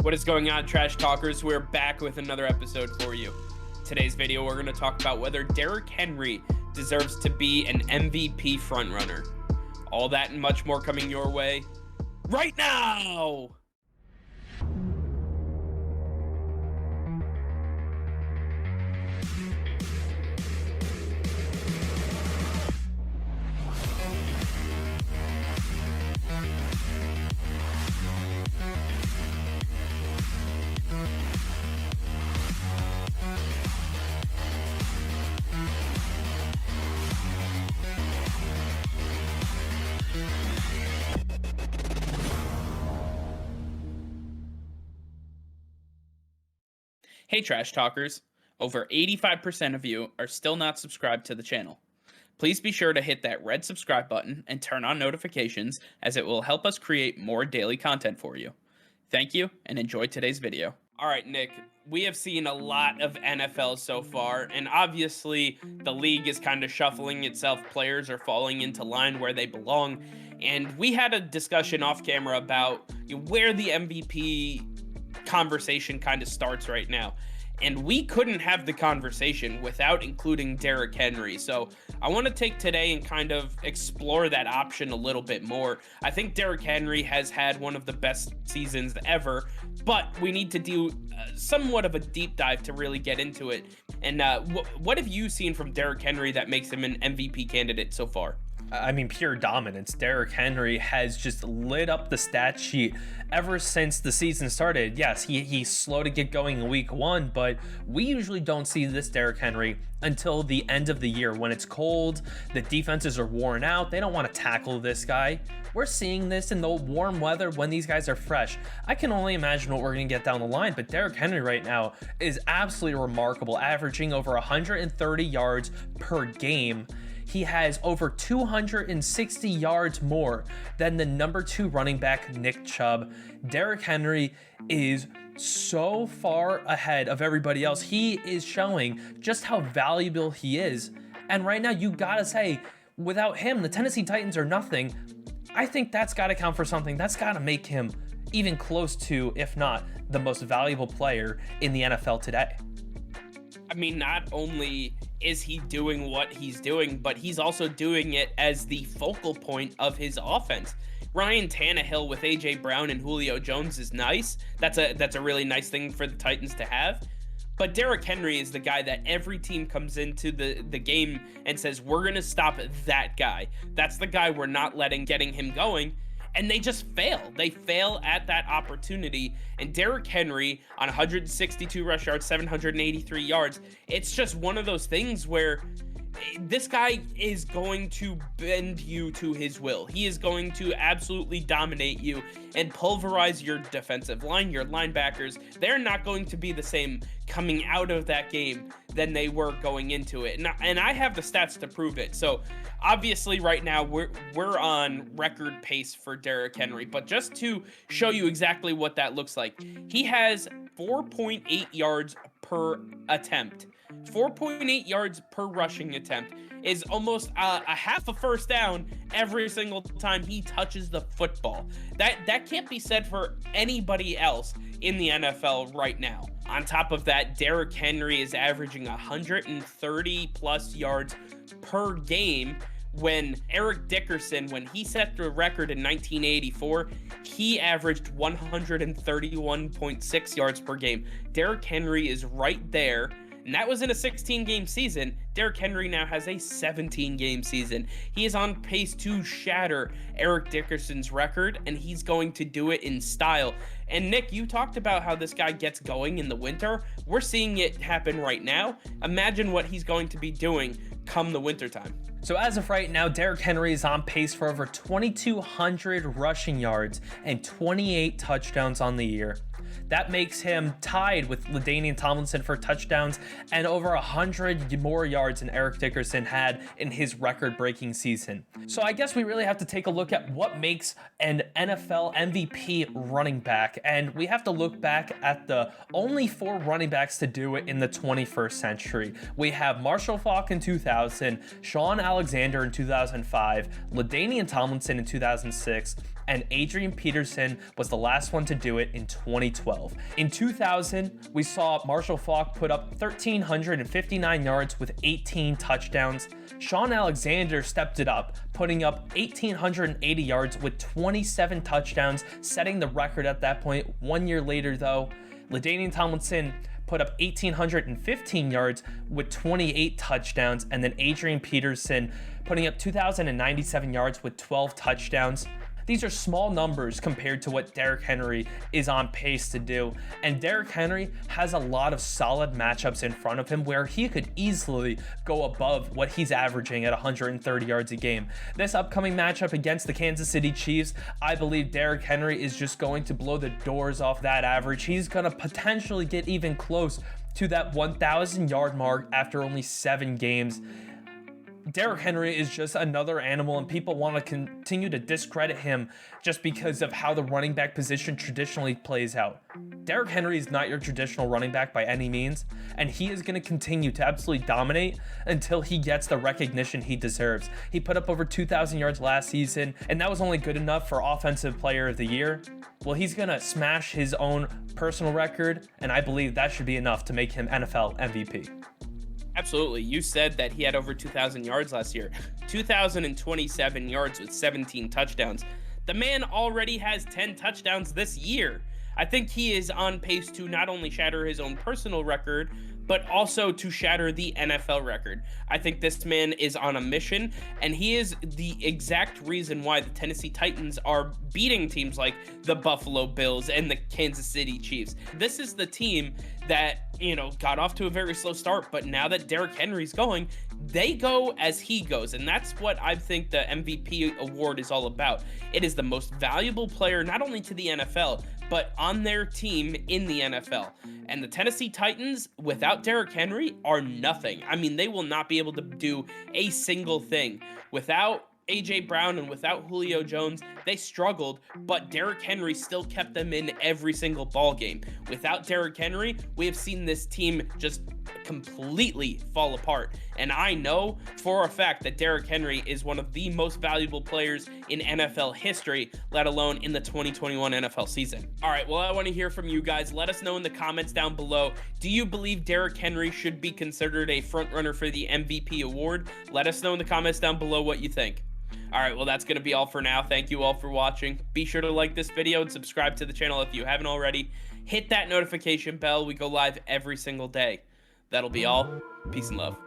What is going on, Trash Talkers? We're back with another episode for you. Today's video, we're going to talk about whether Derrick Henry deserves to be an MVP frontrunner. All that and much more coming your way right now! Hey Trash Talkers, over 85% of you are still not subscribed to the channel. Please be sure to hit that red subscribe button and turn on notifications, as it will help us create more daily content for you. Thank you and enjoy today's video. Alright Nick, we have seen a lot of NFL so far, and obviously the league is kind of shuffling itself. Players are falling into line where they belong, and we had a discussion off camera about where the MVP conversation kind of starts right now, and we couldn't have the conversation without including Derrick Henry. So I want to take today and kind of explore that option a little bit more. I think Derrick Henry has had one of the best seasons ever, but we need to do somewhat of a deep dive to really get into it. And what have you seen from Derrick Henry that makes him an MVP candidate so far? I mean, pure dominance. Derrick Henry has just lit up the stat sheet ever since the season started. Yes, he's slow to get going in week one, but we usually don't see this Derrick Henry until the end of the year when it's cold, the defenses are worn out, they don't want to tackle this guy. We're seeing this in the warm weather when these guys are fresh. I can only imagine what we're going to get down the line, but Derrick Henry right now is absolutely remarkable, averaging over 130 yards per game. He has over 260 yards more than the number 2 running back, Nick Chubb. Derrick Henry is so far ahead of everybody else. He is showing just how valuable he is. And right now, you gotta say, without him, the Tennessee Titans are nothing. I think that's gotta count for something. That's gotta make him even close to, if not, the most valuable player in the NFL today. I mean, not only is he doing what he's doing, but he's also doing it as the focal point of his offense. Ryan Tannehill with AJ Brown and Julio Jones is nice. That's a really nice thing for the Titans to have. But Derrick Henry is the guy that every team comes into the game and says, we're going to stop that guy. That's the guy we're not getting him going. And they just fail. They fail at that opportunity. And Derrick Henry on 162 rush yards, 783 yards, it's just one of those things where this guy is going to bend you to his will. He is going to absolutely dominate you and pulverize your defensive line, your linebackers. They're not going to be the same coming out of that game than they were going into it. And I have the stats to prove it. So obviously right now we're on record pace for Derrick Henry, but just to show you exactly what that looks like, he has 4.8 yards per attempt. 4.8 yards per rushing attempt is almost a half a first down every single time he touches the football. That can't be said for anybody else in the NFL right now. On top of that, Derrick Henry is averaging 130 plus yards per game, when Eric Dickerson, when he set the record in 1984, he averaged 131.6 yards per game. Derrick Henry is right there, and that was in a 16-game season. Derrick Henry now has a 17-game season. He is on pace to shatter Eric Dickerson's record, and he's going to do it in style. And Nick, you talked about how this guy gets going in the winter. We're seeing it happen right now. Imagine what he's going to be doing come the wintertime. So as of right now, Derrick Henry is on pace for over 2,200 rushing yards and 28 touchdowns on the year. That makes him tied with LaDainian Tomlinson for touchdowns and over 100 more yards than Eric Dickerson had in his record-breaking season. So I guess we really have to take a look at what makes an NFL MVP running back, and we have to look back at the only 4 running backs to do it in the 21st century. We have Marshall Faulk in 2000, Shaun Alexander in 2005, LaDainian Tomlinson in 2006, and Adrian Peterson was the last one to do it in 2012. In 2000, we saw Marshall Faulk put up 1,359 yards with 18 touchdowns. Sean Alexander stepped it up, putting up 1,880 yards with 27 touchdowns, setting the record at that point. 1 year later, though, LaDainian Tomlinson put up 1,815 yards with 28 touchdowns, and then Adrian Peterson putting up 2,097 yards with 12 touchdowns. These are small numbers compared to what Derrick Henry is on pace to do, and Derrick Henry has a lot of solid matchups in front of him where he could easily go above what he's averaging at 130 yards a game. This upcoming matchup against the Kansas City Chiefs, I believe Derrick Henry is just going to blow the doors off that average. He's going to potentially get even close to that 1,000 yard mark after only 7 games. Derrick Henry is just another animal, and people want to continue to discredit him just because of how the running back position traditionally plays out. Derrick Henry is not your traditional running back by any means, and he is going to continue to absolutely dominate until he gets the recognition he deserves. He put up over 2,000 yards last season, and that was only good enough for Offensive Player of the Year. Well, he's going to smash his own personal record, and I believe that should be enough to make him NFL MVP. Absolutely. You said that he had over 2,000 yards last year. 2,027 yards with 17 touchdowns. The man already has 10 touchdowns this year. I think he is on pace to not only shatter his own personal record, but also to shatter the NFL record. I think this man is on a mission, and he is the exact reason why the Tennessee Titans are beating teams like the Buffalo Bills and the Kansas City Chiefs. This is the team that, got off to a very slow start, but now that Derrick Henry's going, they go as he goes, and that's what I think the MVP award is all about. It is the most valuable player, not only to the NFL, but on their team in the NFL. And the Tennessee Titans, without Derrick Henry, are nothing. I mean, they will not be able to do a single thing. Without A.J. Brown and without Julio Jones, they struggled, but Derrick Henry still kept them in every single ball game. Without Derrick Henry, we have seen this team just completely fall apart. And I know for a fact that Derrick Henry is one of the most valuable players in NFL history, let alone in the 2021 NFL season. All right, well, I want to hear from you guys. Let us know in the comments down below. Do you believe Derrick Henry should be considered a front runner for the MVP award? Let us know in the comments down below what you think. All right, well, that's going to be all for now. Thank you all for watching. Be sure to like this video and subscribe to the channel if you haven't already. Hit that notification bell. We go live every single day. That'll be all. Peace and love.